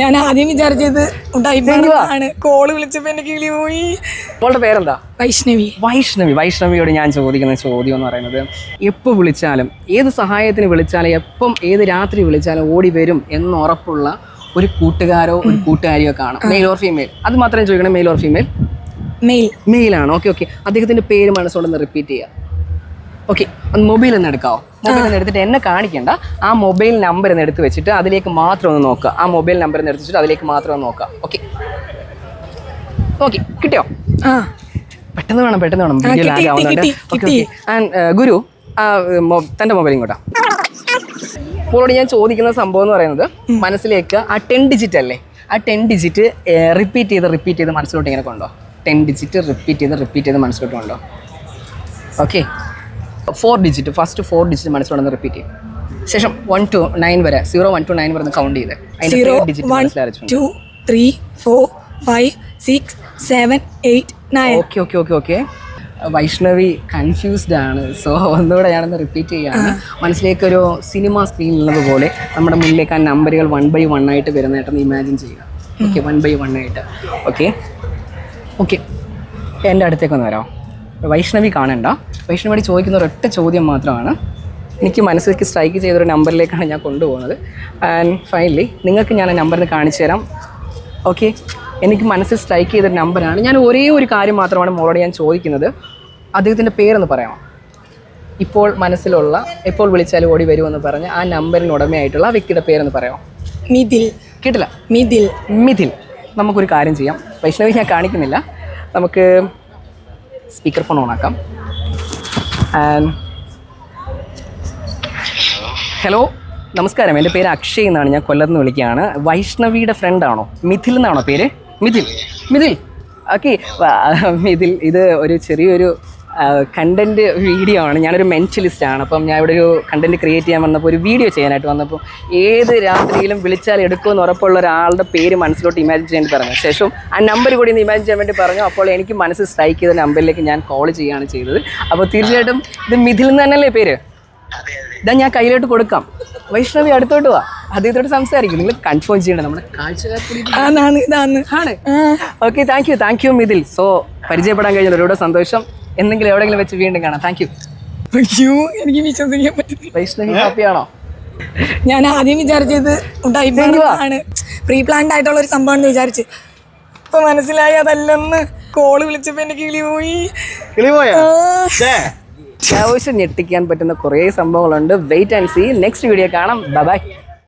ഞാൻ ആദ്യം വിചാരിച്ചത് ആണ്. കോള് വിളിച്ചപ്പോ എന്റെ കിളി പോയി. മോളുടെ പേരെന്താ? വൈഷ്ണവി. വൈഷ്ണവിയോട് ഞാൻ ചോദിക്കുന്ന ചോദ്യം എന്ന് പറയുന്നത്, എപ്പോൾ വിളിച്ചാലും ഏത് സഹായത്തിന് വിളിച്ചാലും എപ്പം ഏത് രാത്രി വിളിച്ചാലും ഓടി വരും എന്ന് ഉറപ്പുള്ള ഒരു കൂട്ടുകാരോ ഒരു കൂട്ടുകാരിയോ കാണാം. Male or female? അത് മാത്രം ചോദിക്കണം. Male or female? മെയിലാണ്. ഓക്കെ. അദ്ദേഹത്തിന്റെ പേര് മനസ്സോടൊന്ന് റിപ്പീറ്റ് ചെയ്യാം. ഓക്കെ, ഒന്ന് മൊബൈൽ ഒന്ന് എടുക്കാവോ? മൊബൈൽ ഒന്ന് എടുത്തിട്ട് എന്നെ കാണിക്കേണ്ട, ആ മൊബൈൽ നമ്പർ ഒന്ന് എടുത്ത് വെച്ചിട്ട് അതിലേക്ക് മാത്രം ഒന്ന് നോക്കുക. ആ മൊബൈൽ നമ്പർ ഒന്ന് എടുത്ത് വെച്ചിട്ട് അതിലേക്ക് മാത്രം ഒന്ന് നോക്കുക. ഓക്കെ, കിട്ടിയോ? പെട്ടെന്ന് വേണം. വീഡിയോ ലാഗ് ആവുന്നുണ്ട്. ഗുരു, തൻ്റെ മൊബൈൽ ഇങ്ങോട്ടാ. അപ്പോഴോട് ഞാൻ ചോദിക്കുന്ന സംഭവം എന്ന് പറയുന്നത്, മനസ്സിലേക്ക് ആ 10 ഡിജിറ്റ് അല്ലേ, ആ 10 ഡിജിറ്റ് റിപ്പീറ്റ് ചെയ്ത് മനസ്സിലോട്ട് ഇങ്ങനെ കൊണ്ടോ. 10 ഡിജിറ്റ് റിപ്പീറ്റ് ചെയ്ത് മനസ്സിലോട്ട് കൊണ്ടോ. ഓക്കെ, 4 ഡിജിറ്റ്, ഫസ്റ്റ് 4 ഡിജിറ്റ് മനസ്സിലോട്ട് റിപ്പീറ്റ് ചെയ്യും. ശേഷം 1 to 9 വരെ, 0 1 to 9 വരെ കൗണ്ട് ചെയ്ത് 0 1 2 3 4 5 6 7 8 9. ഓക്കെ. വൈഷ്ണവി കൺഫ്യൂസ്ഡ് ആണ്. സോ ഒന്നുകൂടെ ഞാനൊന്ന് റിപ്പീറ്റ് ചെയ്യാണ്. മനസ്സിലേക്ക് ഒരു സിനിമ സ്ക്രീനിലുള്ളത് പോലെ നമ്മുടെ മുന്നിലേക്ക് ആ നമ്പറുകൾ 1 by 1 ആയിട്ട് വരുന്നതായിട്ടൊന്ന് ഇമാജിൻ ചെയ്യുക. ഓക്കെ, 1 by 1 ആയിട്ട്. ഓക്കെ, എൻ്റെ അടുത്തേക്കൊന്ന് വരാം. വൈഷ്ണവി കാണണ്ട. വൈഷ്ണവിയോട് ചോദിക്കുന്ന ഒരൊറ്റ ചോദ്യം മാത്രമാണ്. എനിക്ക് മനസ്സിലേക്ക് സ്ട്രൈക്ക് ചെയ്തൊരു നമ്പറിലേക്കാണ് ഞാൻ കൊണ്ടുപോകുന്നത്. ആൻഡ് ഫൈനലി നിങ്ങൾക്ക് ഞാൻ ആ നമ്പറിന് കാണിച്ചു തരാം. ഓക്കെ, എനിക്ക് മനസ്സിൽ സ്ട്രൈക്ക് ചെയ്തൊരു നമ്പറാണ്. ഞാൻ ഒരേ ഒരു കാര്യം മാത്രമാണ് മോളോട് ഞാൻ ചോദിക്കുന്നത്. അദ്ദേഹത്തിൻ്റെ പേരെന്ന് പറയാമോ? ഇപ്പോൾ മനസ്സിലുള്ള, എപ്പോൾ വിളിച്ചാലും ഓടി വരുമെന്ന് പറഞ്ഞ് ആ നമ്പറിന് ഉടമയായിട്ടുള്ള ആ വ്യക്തിയുടെ പേരെന്ന് പറയാമോ? മിഥിൽ. കേട്ടില്ല? മിഥിൽ. നമുക്കൊരു കാര്യം ചെയ്യാം. വൈഷ്ണവി ഞാൻ കാണിക്കുന്നില്ല. നമുക്ക് സ്പീക്കർ ഫോൺ ഓണാക്കാം. ഹലോ, നമസ്കാരം. എൻ്റെ പേര് അക്ഷയ് എന്നാണ്. ഞാൻ കൊല്ലത്ത് നിന്ന് വിളിക്കുകയാണ്. വൈഷ്ണവിയുടെ ഫ്രണ്ടാണോ? മിഥിൽ എന്നാണോ പേര്? മിഥിൽ. ഓക്കെ, മിഥിൽ, ഇത് ഒരു ചെറിയൊരു കണ്ടൻറ്റ് വീഡിയോ ആണ്. ഞാനൊരു മെൻറ്റലിസ്റ്റാണ്. അപ്പം ഞാൻ ഇവിടെ ഒരു കണ്ടൻറ്റ് ക്രിയേറ്റ് ചെയ്യാൻ വന്നപ്പോൾ, ഒരു വീഡിയോ ചെയ്യാനായിട്ട് വന്നപ്പോൾ, ഏത് രാത്രിയിലും വിളിച്ചാൽ എടുക്കുമെന്ന് ഉറപ്പുള്ള ഒരാളുടെ പേര് മനസ്സിലോട്ട് ഇമാജിൻ ചെയ്യാൻ പറഞ്ഞു. ശേഷം ആ നമ്പർ കൂടി ഒന്ന് ഇമാജിൻ ചെയ്യാൻ വേണ്ടി പറഞ്ഞു. അപ്പോൾ എനിക്ക് മനസ്സിൽ സ്ട്രൈക്ക് ചെയ്ത നമ്പറിലേക്ക് ഞാൻ കോൾ ചെയ്യുകയാണ് ചെയ്തത്. അപ്പോൾ തീർച്ചയായിട്ടും ഇത് മിഥിൽ എന്ന് തന്നെയല്ലേ പേര്? ഇതാ ഞാൻ കയ്യിലോട്ട് കൊടുക്കാം. വൈഷ്ണവി അടുത്തോട്ട് വാ, അദ്ദേഹത്തോട് സംസാരിക്കും. നിങ്ങൾ കൺഫേം ചെയ്യണം. നമ്മുടെ കാഴ്ചക്കാർ. Okay, thank you Mithil. So പരിചയപ്പെടാൻ കഴിഞ്ഞാൽ ഒരുപാട് സന്തോഷം. എന്തെങ്കിലും എവിടെയെങ്കിലും വെച്ച് വീണ്ടും കാണാം. Thank you. എനിക്ക് വിശ്വസിക്കാൻ പറ്റും. വൈഷ്ണവി ഹാപ്പിയാണോ? ഞാൻ ആദ്യം വിചാരിച്ചത് ആണ്, പ്രീ പ്ലാൻഡ് ആയിട്ടുള്ള ഒരു സംഭവം വിചാരിച്ച്. ഇപ്പൊ മനസ്സിലായി അതല്ലെന്ന്. കോള് വിളിച്ചപ്പോ എന്റെ കിളി പോയി. അത്യാവശ്യം ഞെട്ടിക്കാൻ പറ്റുന്ന കുറേ സംഭവങ്ങളുണ്ട്. Wait and see. Next video കാണാം. ബൈ.